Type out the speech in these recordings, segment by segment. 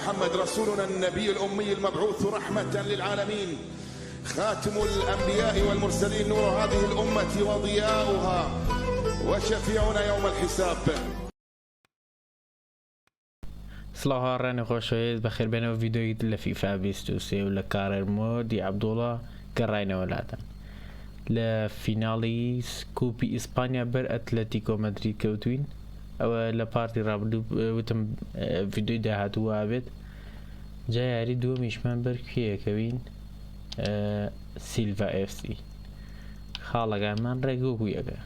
محمد رسولنا النبي الأمي المبعوث رحمة للعالمين، خاتم الأنبياء والمرسلين، نور هذه الأمة وضياؤها وشفيعنا يوم الحساب. سڵاو هاڕێنە خۆشەویست بەخێر بێنەوە ڤیدۆیت لە فیفا 23 و لە کارەر مۆدی عەبدوڵڵا گەڕاینەوە لاتەن لە فیناڵی کوپی ئیسپانیا بەر ئەتلەتیکۆ مەدرید کەوتوین. ئەوە لە پارتی ڕابردوو وتم ڤیدۆی داهاتوو وابێت جا یاری دووەمیشمان بەر کوێیەکەوین سیلڤا FC خاڵەکانمان ڕێگۆ بوویەکە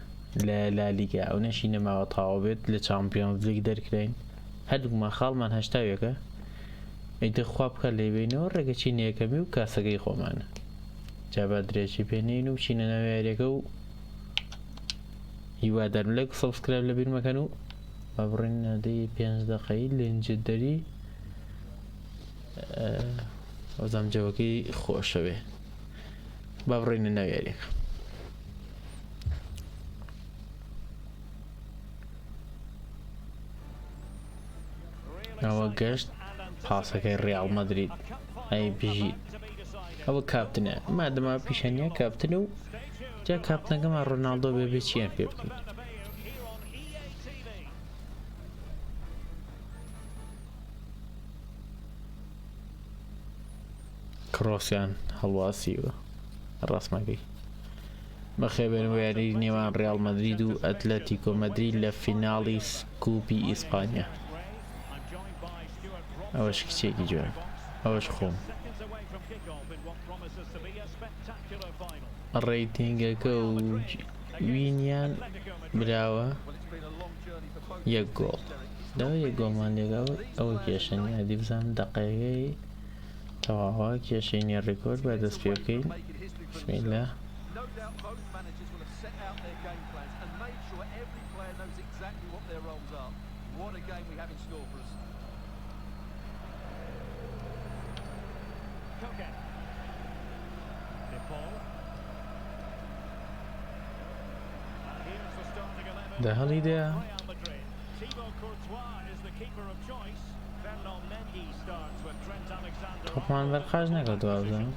لە لالیگا ئەو نەشی نەماوە تاوا بێت لە چامپیۆنز لیگ دەرکراین. هەردووکمان خاڵمان هەشتاوێکە ئەیدە خوا بکە لێبێنەوە ڕێگەچی نەیەکەمی و کاسەکەی خۆمانە جابا درێژی پێنین و بچینە ناوێریەکە و هیوادارم لایک و سەبسکرایب لەبیر مەکەن و با بڕین نادەی 5 دقەی لێنجت دەری ئەوزام جەوەکەی خۆشەوێ با بڕینە ناوێریەکە. ئەوە گەشت پاسەکەی ڕیاڵ مەدرید ئەی بژیت ئەوە کاپتنە مادەما پیشەنیە کاپتنە و جا کاپتنەکەمان ڕۆناڵدۆ بێ چیان پێ بکەین. کرۆسیان هەڵواسیوە ڕاستمەکەی بەخێبێنەوە یاری نێوان ڕیاڵ مەدرید و ئەتلەتیکۆ مەدرید لە فیناڵی کوپی ئیسپانیا. ئەوەش کچێکی جوان ئەوەش خۆم ڕێیتینگەکە و وینیان براوە 1 گۆڵ داوای 1 گۆڵمان لێگاوە. ئەوە کێشەنی هەدی بزانم دەقەیەکەی تەواوە کێشەی ڕێکۆرد بە دەست پێ بکەین. بسمیللا ده هەڵیدەیە خۆمان بەرقاش نەکەوتوە بزانم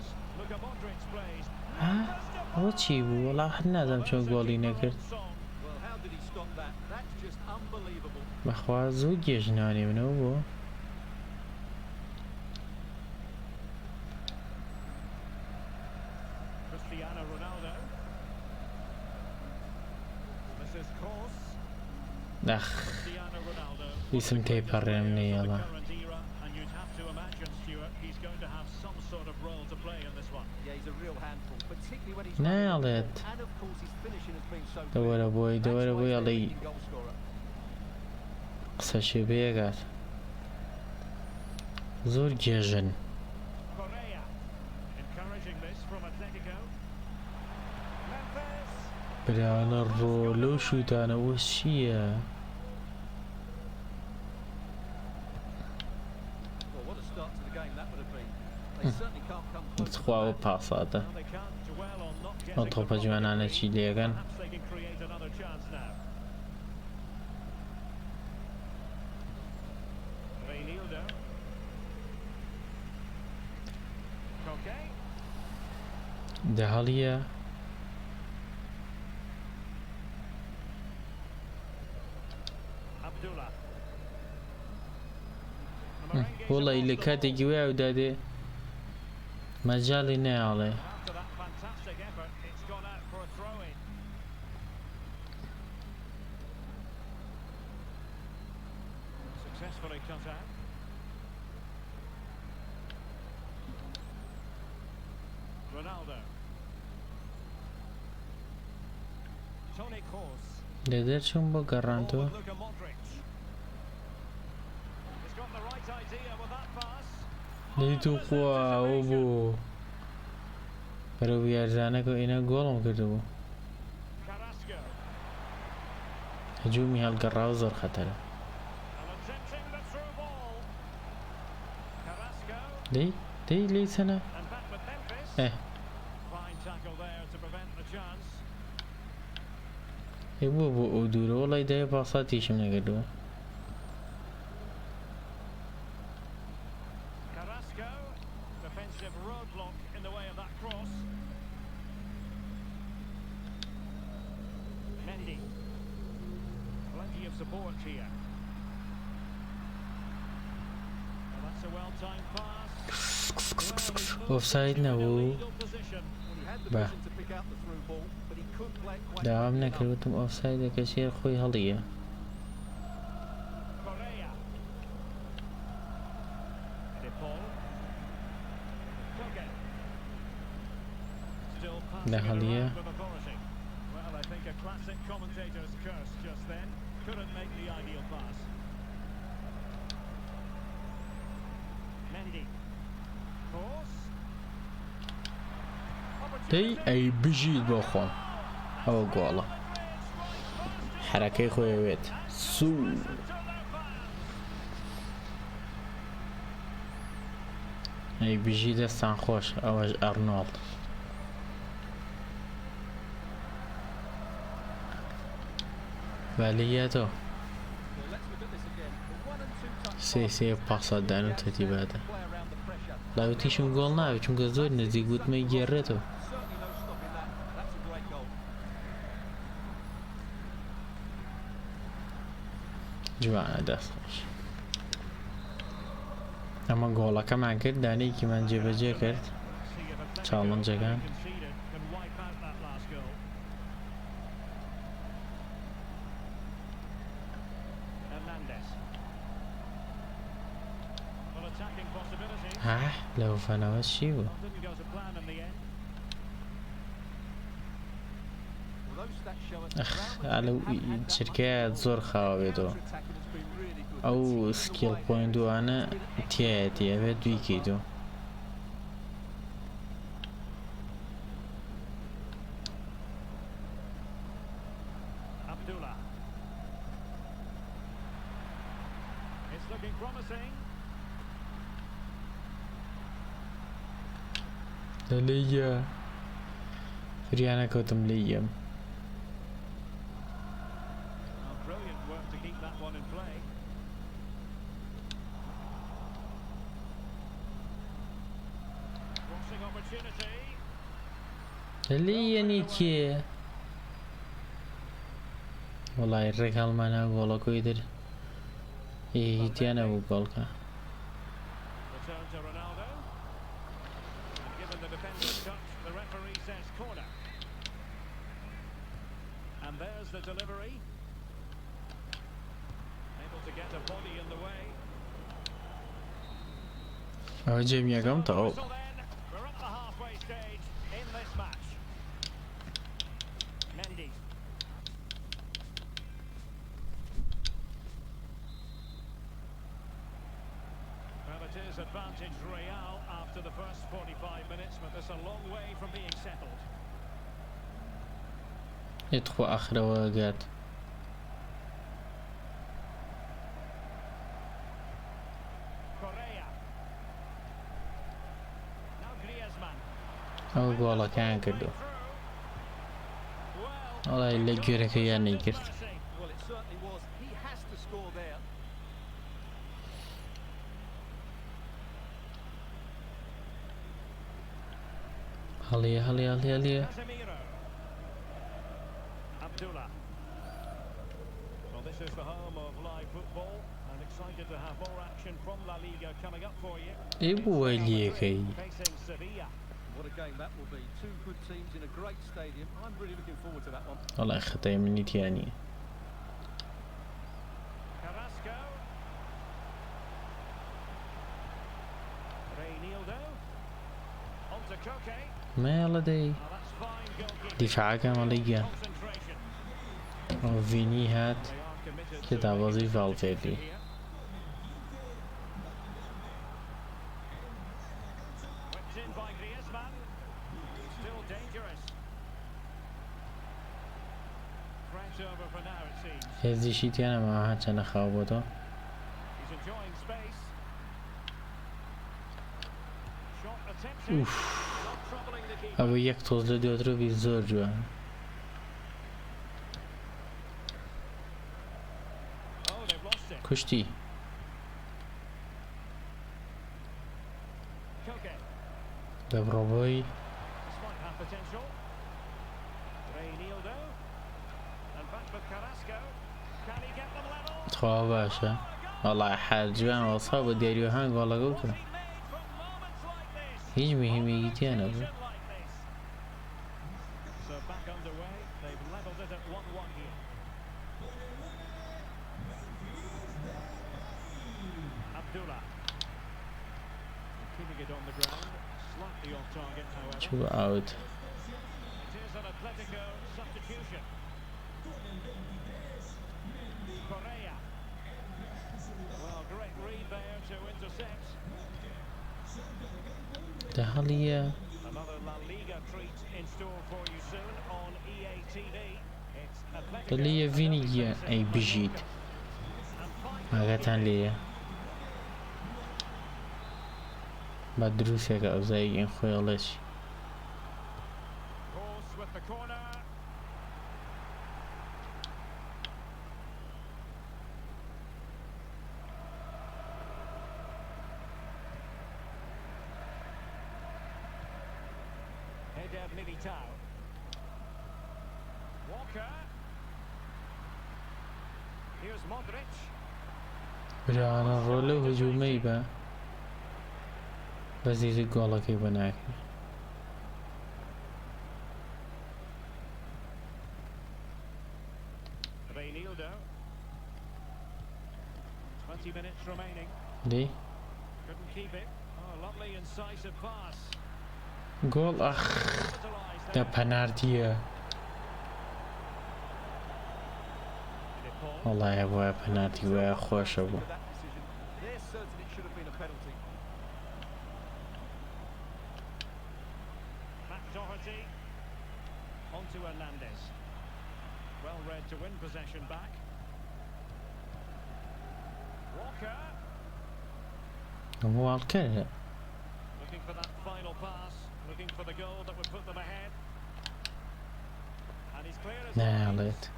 ئەوە چی بوو وەڵا هەر نازانم چۆن گۆڵی نەکرد بەخوا زوو گێژنانی منەوە بۆ ئەخ ویسم تێیپەڕێم نەیەڵە نایەڵێت دەوەرە بۆی ئەڵێی قسە شێبەیەکات زۆر گێژن. برانە ڕۆلۆ شوتانەوە چییە؟ خواوە پاساتە ئەو تۆپە جوانانە چی لێگەن دەهەڵیە وڵی لە کاتێکی وای و دادێ مەجاڵی نەیاڵێ لێدەر چوون بۆ گەڕانتەوە دەیت و خواوە بوو بەرەو یارزانەکە ئینە گۆڵم کردبوو. هەجومی هەڵگەڕاوە زۆر خەتەرە. دەی لێی چەنە بووە بۆ ئەو دوورە وڵی دایە پاساتیشم نەکردووە. Carrasco, defensive roadblock in the way of that cross. Mendy, plenty of support here. Well, that's a well-timed pass. Offside نبود. با داوام نکردم offside کشیر خوی حالیه. ده حالیه. Well, I think a classic commentator's curse just then. Couldn't make the ideal pass. Mendy. Cross. دی ای بجید بخون. او گوالا. حرکه خوی وید. سو. ای بجید دستان خوش. اوج ارنولد. ولی تو سه پاسا دانو ترتیباته لاوتیشون گل ناوی چون که زور نزدیک بود میگیره تو جوانه دست خوش اما گولا که من کرد دانی که من جبجه کرد چالنجه کن ها لو فنوات شيو اخ على شركات زور خاويدو او سكيل بوينتو انا تياتي ابد ويكيدو ليا فريانا كوتم ليا ليا نيكي والله الرجال ما انا اقول لك يدري ايه تيانا بقول لك And there's the delivery. Able to get a body in the way. Oh, Jamie, I'm top. We're at the halfway stage in this match. Mendy. Well, it is advantage Real after the first 45 minutes, but there's a long way from being settled. يدخل آخر وقت أو والله كان كده والله اللي جرك يعني كرت هليا Well, this is the home of live football, and excited to have more action from La Liga coming up for you. Facing Sevilla. What a game that will be. Two good teams in a great stadium. I'm really looking forward to that one. والله خطأ مني تاني. Carrasco. Reinildo. Onto Koke. ما يلا دي دفاعك مالية وفيني هات كده وظيفة الفيدي هذي شيتي أنا ما هاتش أنا خابطه اوف أبو یک توزله دیوتر بی زور جوان کشتی دبربوي Despite half potential. Reinildo. And back with Carrasco. Can he get them level? تخوا باشا والله حال جوان وصاب ديريو هانگ والله قوكا Made from moments like this. هيج مهمة جيتيانا Like this. So back underway. They've levelled it at 1-1 here. Abdullah. Keeping it on the ground. Slightly off target, however. شو اوت It is an Atletico substitution. Correa. Well, great read there to intercept. تهلية Another La Liga treat in store for you soon on EA TV. It's Atletico. تهلية فينيجيا اي بجيت ما قاتان ليه بعد دروسك او زي ان خويا ليش Course with the corner. Eder Militao. Walker. Here's Modric. برانا رولو هجومي با بس يزي قولك يبناك Reinildo. 20 minutes remaining. دي Couldn't keep it. Oh, lovely incisive pass. جول اخ Capitalised ده there. بنارتيا Paul. والله يا ابويا بنارتي ويا خوش ابو For that decision, they're certain it should have been a penalty. Matt Doherty. Onto Hernandez. Well read to win possession back. Walker. هو الكل Looking for that final pass. Looking for the goal that would put them ahead. And he's clear as lines. نالت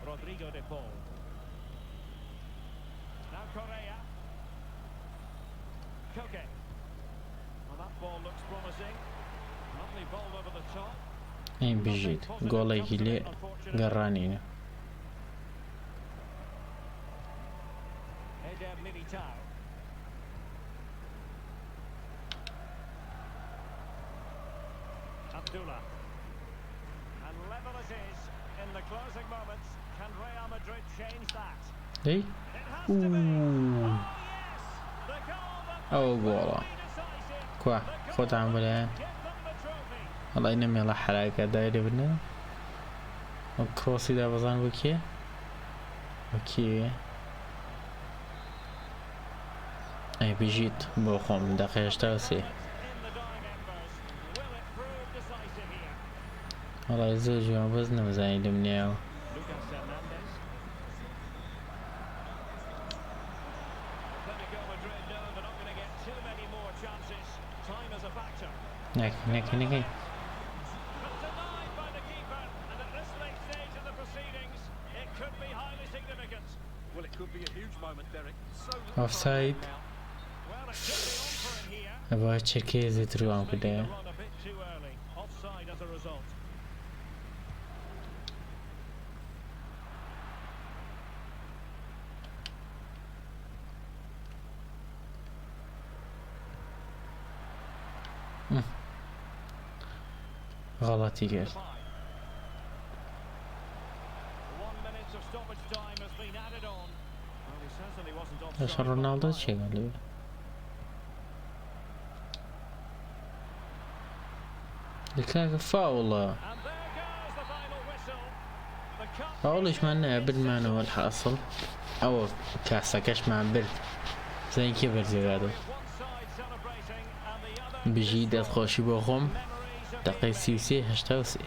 Rodrigo de Paul. Now Correa. Koke. Well, that ball looks promising. Lovely ball over the top. اين بجيت قولي هيلي قرانينا Eder Militao. Abdullah. And level it is in the closing moments. Can Real Madrid change that? دي It has to be. اوه Oh yes! The goal that او will والله be decisive. كوا The خد goal عملها that give them the trophy. الله ينمي الله حلاقة دايرة بنا وكروسي دا بزان بكي اوكي اي بجيت بوخم دقيقة اشتاوسي In the dying embers. Will it prove decisive here? والله يزوج وبزنا مزاين دمنياو Lucas Hernandez. Atletico Madrid know they're not going to get too many more chances. Time is a factor. نكي But denied by the keeper, and at this late stage in the proceedings, it could be highly significant. Well, it could be a huge moment, Derek. So little Offside. time now. Well, it could be on for him here. ابغى تشيكيزي تروان Making the كده run a bit too early. Offside as a result. غلطي قال 1 minute of stoppage time has been added on. Well, he certainly wasn't offside. عشان رونالدو شي قال لي لكن فاول And there goes the final whistle. The cup فاول ايش معناه بالمعنى والحاصل او كاسة كاش مع بل زي كبر زيادة with one side celebrating and the other بجيد خوشي بوخم memories of دقيقة سيوسي هشتاوسي Well,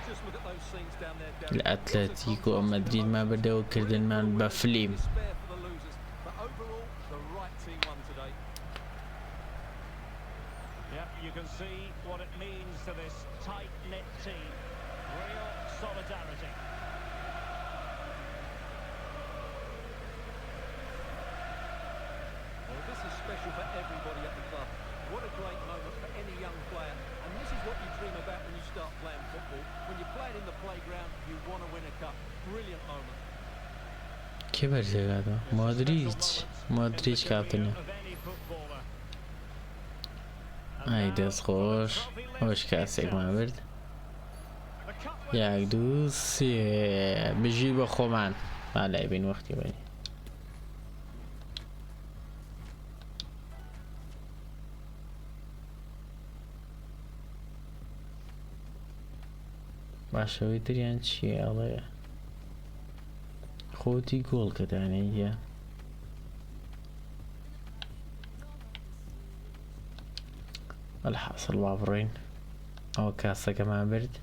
just look at those scenes down there, Derek. الاتلتيكو مدريد ما بدأوا كردن مان بفليم Despair for the losers, but overall, the right team won today. Yep, you can see what it means to this tight-knit team. Real solidarity. كي برزق هذا مودريتش كابتنه هاي دست خوش كاسك ما برد ياك دوس بجيب خومان ما لاعبين وقتي بني باشەوەی تریان چییە ئەڵێ خۆتی گۆڵ کەدانەیە الحاصل با بڕۆین ئەوە کاسەکەمان برد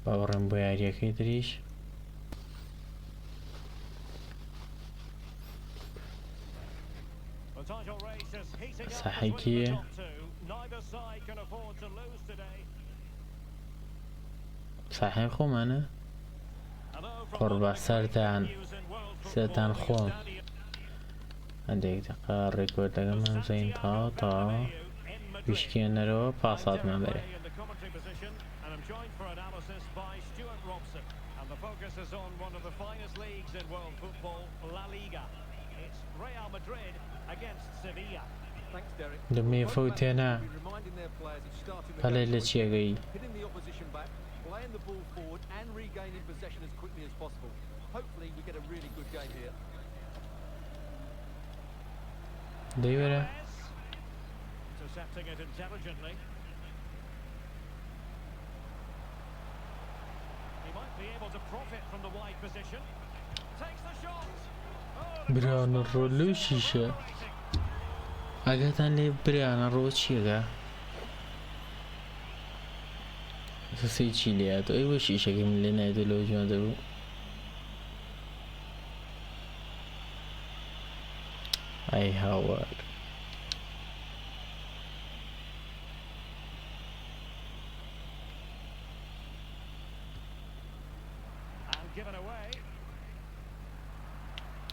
با بڕۆین بۆ یاریەکەی تریش ساحەیکیە ساحەی خۆمانە قوربە سەرتان خۆم هەندێک دقا ڕێکۆردەکەمان بزەین تا ویشکێنەرەوە پاساتمان بەرێ دەمێ فەوتێنە هەلێ لە چیەگەی playing the ball forward and regaining possession as quickly as possible. Hopefully we get a really good game here. David intercepting it intelligently. He might be able to profit from the wide position. Takes the shot. Brian Rolushisha. Agatan le Brian Rochiga. Se ciliato e uscisce che mi lenete lo giorno ai Howard and given away.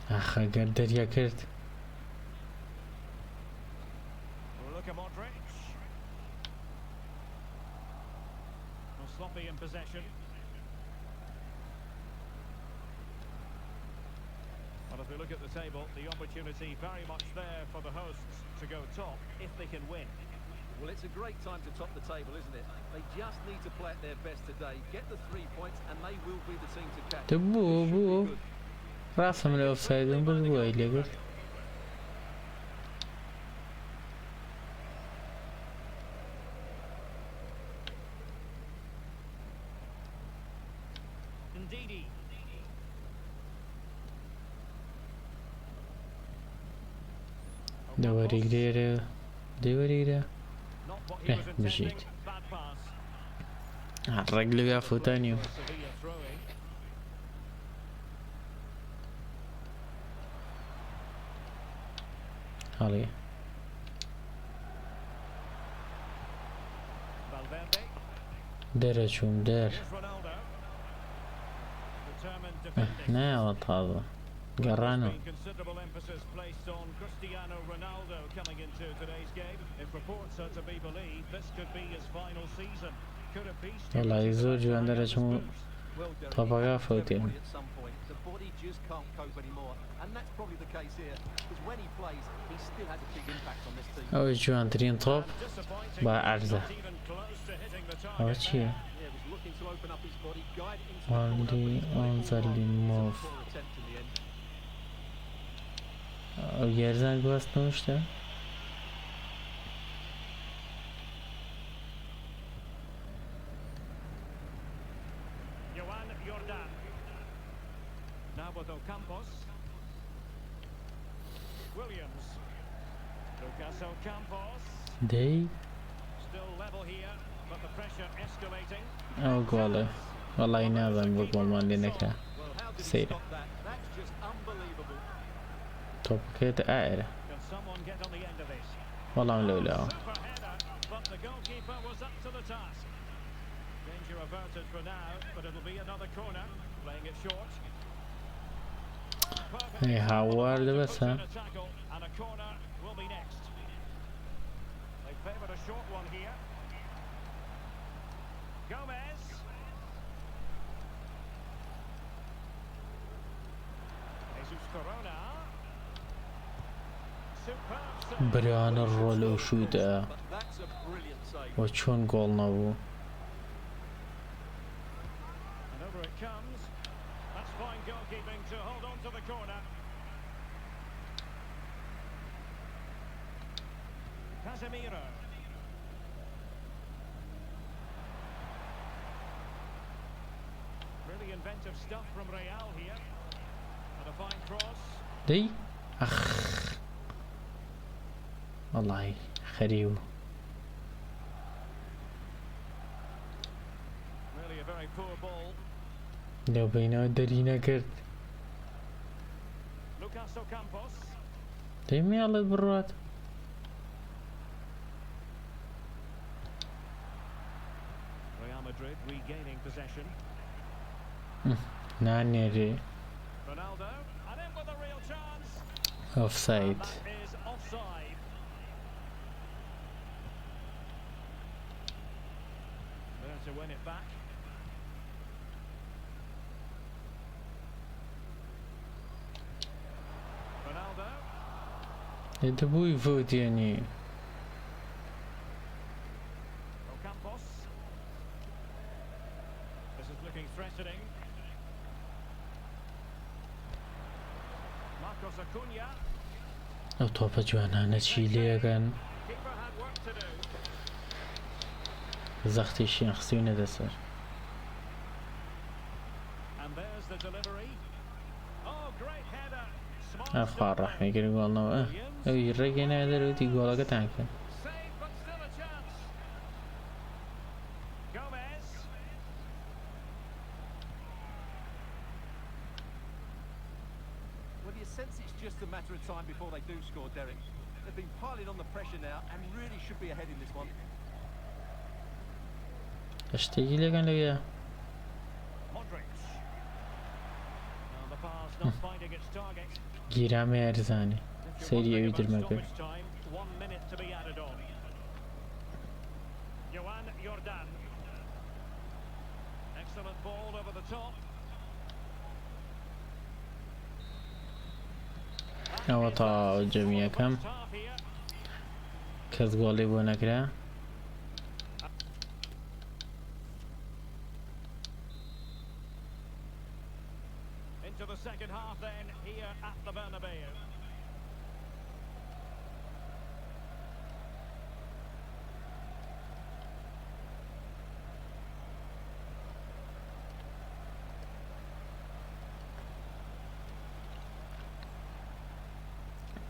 Aha قدر يا كرت Luka Modric. Sloppy in possession. Well, if we look at the table, the opportunity very much there for the hosts to go top if they can win. Well, it's a great time to top the table, isn't it? They just need to play at their best today, get the 3 points, and they will be the team to catch. تبو راسم الأوفسايد بس اللي قلت دوري قريرة دوري مشيت الرجل قافو تانيو هالي درجهم در نعوض هذا قرانو والله يزور جوان درجهم طبقا فوتين أو جوان ترين طوب با عرضة أو چيه وندي أنزل موف أو يرزان قواست نوشته Campos, Williams, Lucas Ocampos. They Still level here, but the pressure escalating. Oh God, والله نادم بقول ما لنكها سيرة. That's just unbelievable. طب كده أعرف. Can someone get on the end of this? والله لا. Super header, but the goalkeeper was up to the task. Danger averted for now, but it'll be another corner. Playing it short. Hey, Howard بس ها. And a corner will be next. They favoured a short one here. Gomez. Corona. Superb save. بريان الرول وشودا But that's a brilliant save. وشون جول نبو. And over it comes. That's fine goalkeeping to hold on to the corner. Casemiro. Really inventive stuff from Real here. And a fine cross. دي اخ والله خريو. Really a very poor ball. لو بينو درينا كرت Lucas Ocampos. دايما يلا برات Real Madrid regaining possession. نانيري Ronaldo. And in with a real chance. اوف سايد. That is offside. There to win it back. Ronaldo. يدبو يفوت يعني. Ocampos. This is looking threatening. Marcos Acuna. او توبا جوانا نتشيلي كان Keeper had work to do. زختي شي خصينا دسر. And there's the delivery. Oh, great header. Smart افقار stop راح there. يقول والله او يرجعنا هذا لو تيقول لك تانك. Save, but still a chance. Gomez. Well, you sense it's just a matter of time before they do score, Derek. They've been piling on the pressure now and really should be ahead in this one. اشتاقي لك انا وياه. Modric. Well, the pass not finding its target. گیرامه ارزانی. If you're سریع wondering ویدر about مکر. stoppage time, 1 minute to be added on. Johan Jordan. Excellent ball over the top. او تا جميع كم First half here. كز گولی بو نکره. Into the second half then, here at the Bernabeu.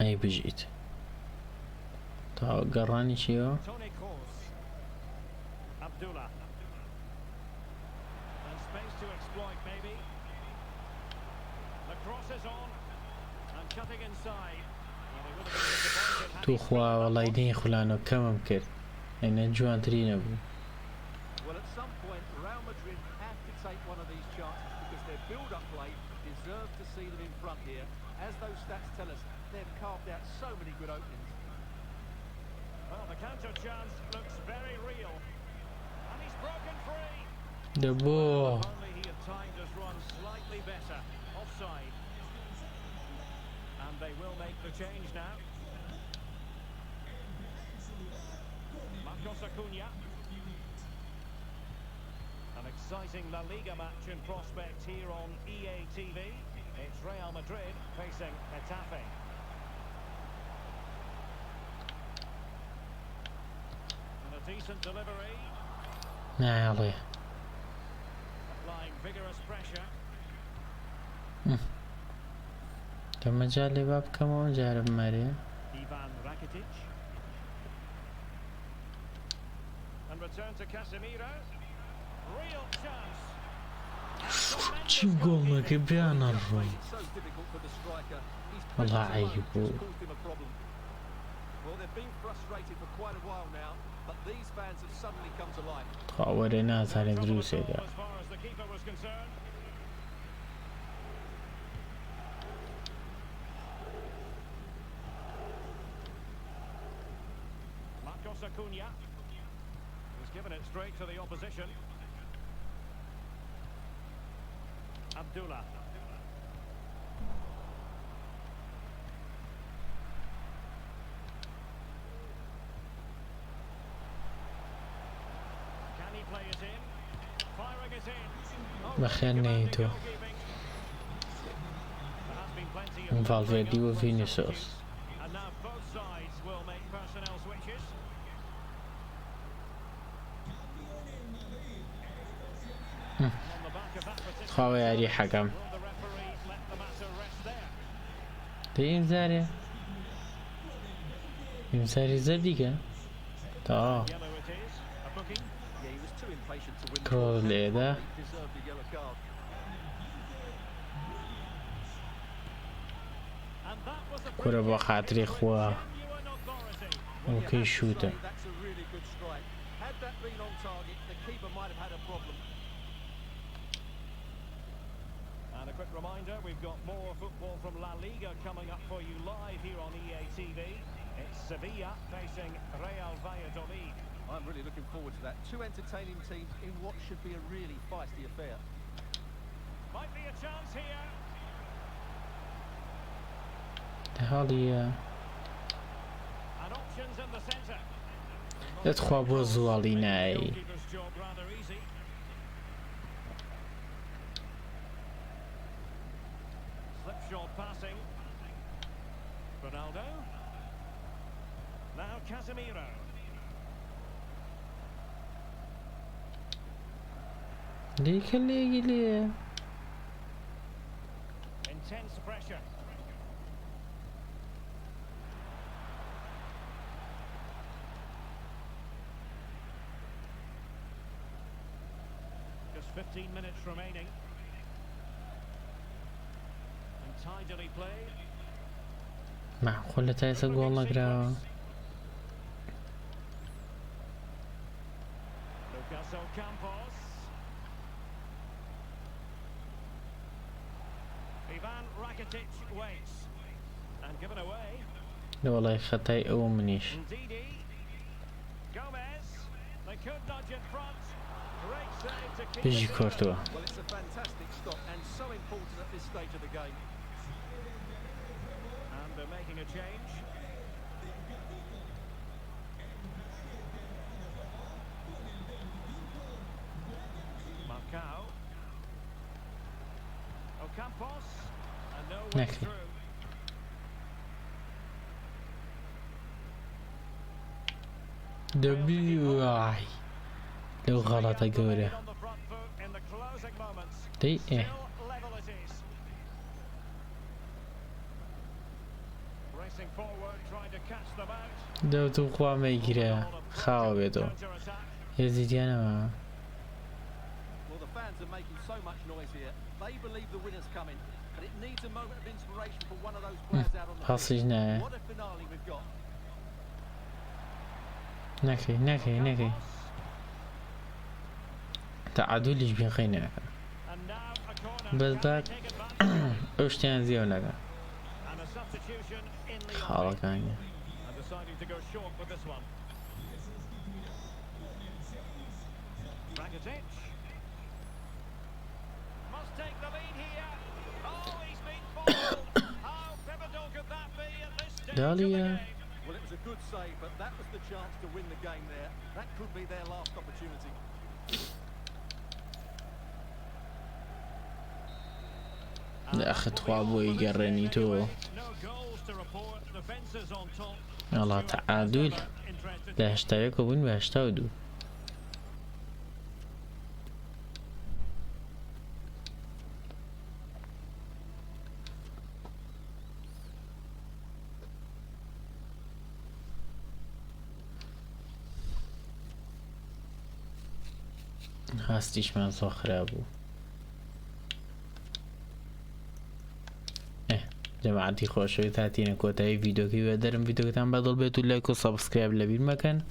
اي بجيت. تا قراني شيو. Toni Kroos. Abdullah. And space to exploit maybe. The cross is on. And cutting inside. Well, he would have been disappointed had تو he خوا والله يدين خلانو كمم كر. انا جوان ترين ابو. Well, at some point, Real Madrid have to take one of these chances because their build-up play deserves to see them in front here. As those stats tell us, they've carved out so many good openings. Well, the counter chance looks very real. And he's broken free. دبو. If only he had timed his run slightly better. Offside. And they will make the change now. Marcos Acuna. An exciting La Liga match in prospect here on EA TV. It's Real Madrid facing Getafe. And a decent delivery. نه يلا. Applying vigorous pressure. لما جاء لي باب كمان جارب ماريا. Ivan Rakitic. And return to Casemiro. Real chance. شو قول لك بيان الروي. It's so difficult for the striker. He's والله pressure alone عيبو. just caused him a problem. Well, they've been frustrated for quite a while now, but these fans have suddenly come to life. تخاوري ناس على دروس As هذا. far as the keeper was concerned. Marcos Acuna. He's given it straight to the opposition. Abdullah. بخير نيتو فالفيردي وفينيسيوس خواهی یاری حکم این زاره این زاری زردی که تا کرول لیده كرة با خاطري خوا اوكي شوتر And a quick reminder, we've got more football from La Liga coming up for you live here on EA TV. It's Sevilla facing Real Valladolid. I'm really looking forward to that. Two entertaining teams in what should be a really feisty affair. Might be a chance here. هالي يدخل بوزوالي ناي Slipshod passing. Ronaldo. Now Casemiro. ليك اللي Intense pressure. Just 15 minutes remaining. And tidily played. معقولة تايسا والله قراوة Lucas Ocampos. Ivan Rakitic waits. And given away. لا والله خطاي او منيش Ndidi. Gomez. They could nudge in front. Great save to keep بيجي it كورتوا Well, it's a fantastic stop and so important at this stage of the game. And they're making a change. Marcao. Ocampos. And no way Okay. through. دبي واي لو غلط اقوله On the front foot in the closing moments. دي ايه Still level it is. Racing forward, trying to catch them out. دو تقوى ما يجري خاوة بيتو Counter-attack. يزيد انا Well, the fans are making so much noise here. They believe the winner's coming, but it needs a moment of inspiration for one of those players out on the حصل pitch. جناية What a finale we've got. نكي نكي نكي تعادل بين خينا And now a corner. بس Can باك they take advantage? اوشتين زيونا And a substitution in the خالة offing. كانية And deciding to go short with this one. Rakitic. Must take the lead here. Oh, he's been foiled. How pivotal could that be at this stage of the Dahlia. game? Well, it was a good save, but that was the chance to win the game there. That could be their last opportunity. يا اخي توابو يقرني تو No goals to report. The fences on top. والله تعادل Interested. لا اشتركوا وين باشتاودوا هستيش من صخرة ابو جماعتي خوشوي تاتين كوتاي فيديو كي بدرم فيديو كتان بدل بيتو لايك و سبسكرايب لبير مكان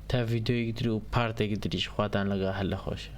تا فيديو يقدروا بارت يقدريش خواتان لغا هلا خوشه